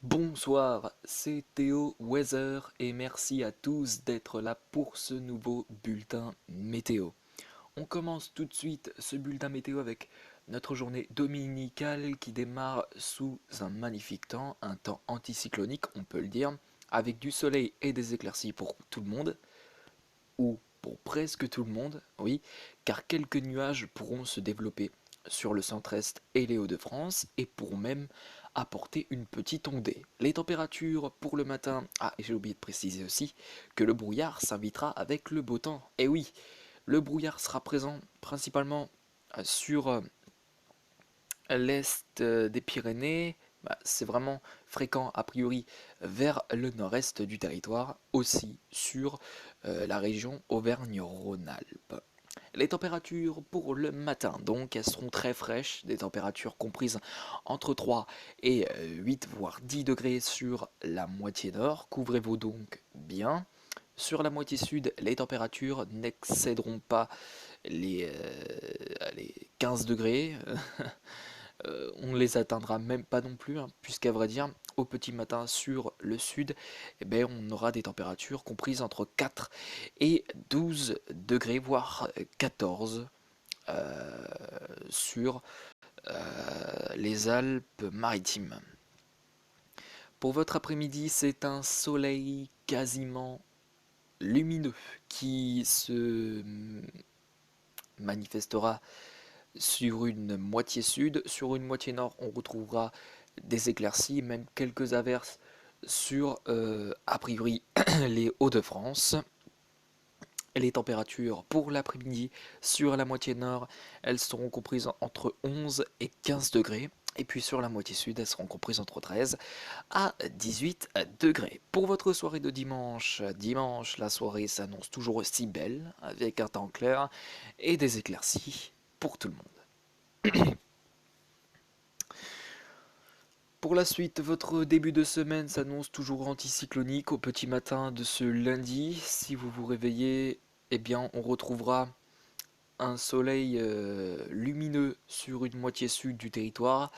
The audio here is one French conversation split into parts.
Bonsoir, c'est Théo Weather et merci à tous d'être là pour ce nouveau bulletin météo. On commence tout de suite ce bulletin météo avec notre journée dominicale qui démarre sous un magnifique temps, un temps anticyclonique on peut le dire, avec du soleil et des éclaircies pour tout le monde, ou pour presque tout le monde, oui, car quelques nuages pourront se développer sur le centre-est et les Hauts-de-France et pourront même apporter une petite ondée. Les températures pour le matin, ah et j'ai oublié de préciser aussi que le brouillard s'invitera avec le beau temps. Et oui, le brouillard sera présent principalement sur l'est des Pyrénées, c'est vraiment fréquent a priori vers le nord-est du territoire, aussi sur la région Auvergne-Rhône-Alpes. Les températures pour le matin, donc, elles seront très fraîches, des températures comprises entre 3 et 8 voire 10 degrés sur la moitié nord. Couvrez-vous donc bien. Sur la moitié sud, les températures n'excéderont pas les 15 degrés. On ne les atteindra même pas non plus, hein, puisqu'à vrai dire, au petit matin sur le sud, eh ben, on aura des températures comprises entre 4 et 12 degrés, voire 14 sur les Alpes-Maritimes. Pour votre après-midi, c'est un soleil quasiment lumineux qui se manifestera sur une moitié sud. Sur une moitié nord, on retrouvera des éclaircies, même quelques averses sur, a priori, les Hauts-de-France. Les températures pour l'après-midi sur la moitié nord, elles seront comprises entre 11 et 15 degrés. Et puis sur la moitié sud, elles seront comprises entre 13 à 18 degrés. Pour votre soirée de dimanche, la soirée s'annonce toujours aussi belle, avec un temps clair et des éclaircies pour tout le monde. Pour la suite, votre début de semaine s'annonce toujours anticyclonique au petit matin de ce lundi. Si vous vous réveillez, eh bien, on retrouvera un soleil lumineux sur une moitié sud du territoire.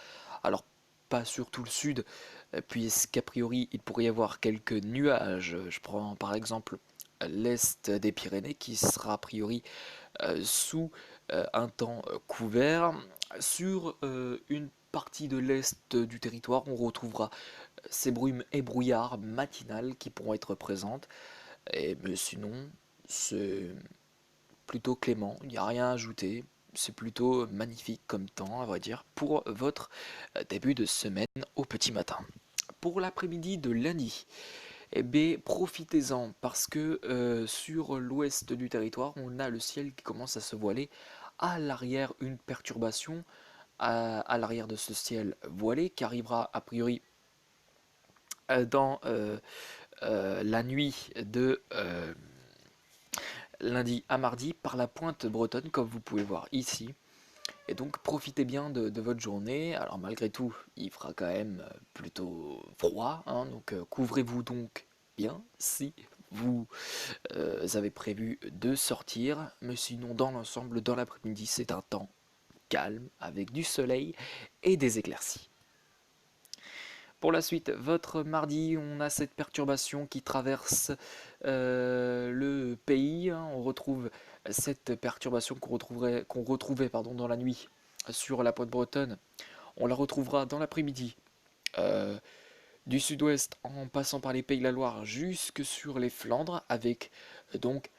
Alors, pas sur tout le sud, puisqu'a priori, il pourrait y avoir quelques nuages. Je prends par exemple l'est des Pyrénées qui sera a priori sous un temps couvert. Sur une partie de l'est du territoire, on retrouvera ces brumes et brouillards matinales qui pourront être présentes. Mais sinon, c'est plutôt clément, il n'y a rien à ajouter. C'est plutôt magnifique comme temps, à vrai dire, pour votre début de semaine au petit matin. Pour l'après-midi de lundi, eh bien, profitez-en parce que sur l'ouest du territoire, on a le ciel qui commence à se voiler. À l'arrière, une perturbation à l'arrière de ce ciel voilé qui arrivera a priori dans la nuit de lundi à mardi par la pointe bretonne, comme vous pouvez voir ici. Et donc profitez bien de votre journée. Alors malgré tout, il fera quand même plutôt froid, hein, donc couvrez-vous donc bien si vous avez prévu de sortir. Mais sinon, dans l'ensemble, dans l'après-midi, c'est un temps calme avec du soleil et des éclaircies. Pour la suite, votre mardi, on a cette perturbation qui traverse le pays. On retrouve cette perturbation qu'on retrouvait dans la nuit sur la pointe bretonne. On la retrouvera dans l'après-midi euh, du sud-ouest en passant par les Pays de la Loire jusque sur les Flandres avec donc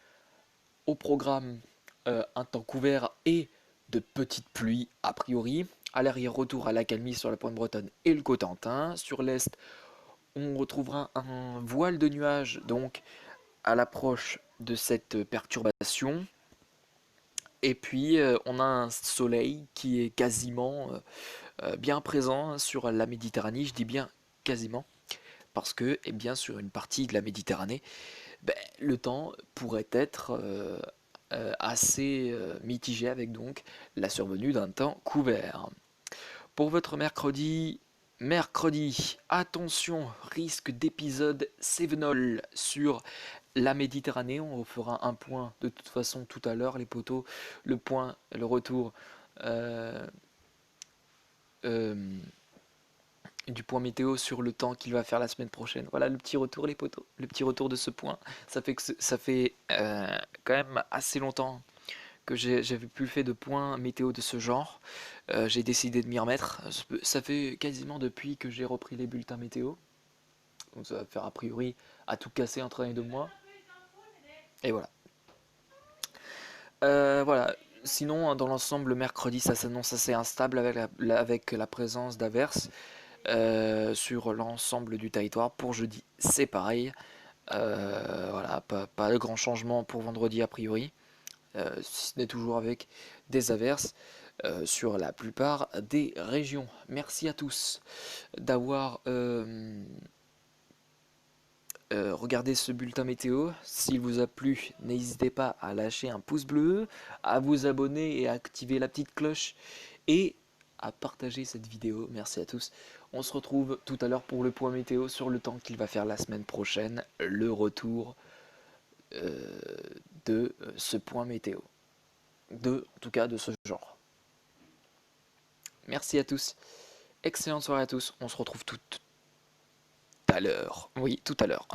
au programme un temps couvert et de petites pluies a priori. À l'arrière, retour à l'accalmie sur la pointe bretonne et le Cotentin. Sur l'est, on retrouvera un voile de nuages donc à l'approche de cette perturbation. Et puis on a un soleil qui est quasiment bien présent sur la Méditerranée. Je dis bien quasiment parce que eh bien, sur une partie de la Méditerranée, ben, le temps pourrait être assez mitigé avec donc la survenue d'un temps couvert. Pour votre mercredi, attention, risque d'épisode Cévenol sur la Méditerranée. On fera un point de toute façon tout à l'heure, les poteaux, le point, le retour euh, euh, du point météo sur le temps qu'il va faire la semaine prochaine. Voilà le petit retour les potos, le petit retour de ce point. Ça fait quand même assez longtemps que j'avais plus fait de points météo de ce genre. J'ai décidé de m'y remettre. Ça fait quasiment depuis que j'ai repris les bulletins météo. Donc ça va faire a priori à tout casser entre 1 et 2 mois. Et voilà. Voilà. Sinon, dans l'ensemble, le mercredi, ça s'annonce assez instable avec la présence d'averses sur l'ensemble du territoire. Pour jeudi, c'est pareil. Voilà, pas de grand changement pour vendredi a priori, si ce n'est toujours avec des averses sur la plupart des régions. Merci à tous d'avoir regardez ce bulletin météo. S'il vous a plu, n'hésitez pas à lâcher un pouce bleu, à vous abonner et à activer la petite cloche et à partager cette vidéo. Merci à tous. On se retrouve tout à l'heure pour le point météo sur le temps qu'il va faire la semaine prochaine, le retour euh, de ce point météo. En tout cas, de ce genre. Merci à tous. Excellente soirée à tous. On se retrouve tout à l'heure. Oui, tout à l'heure.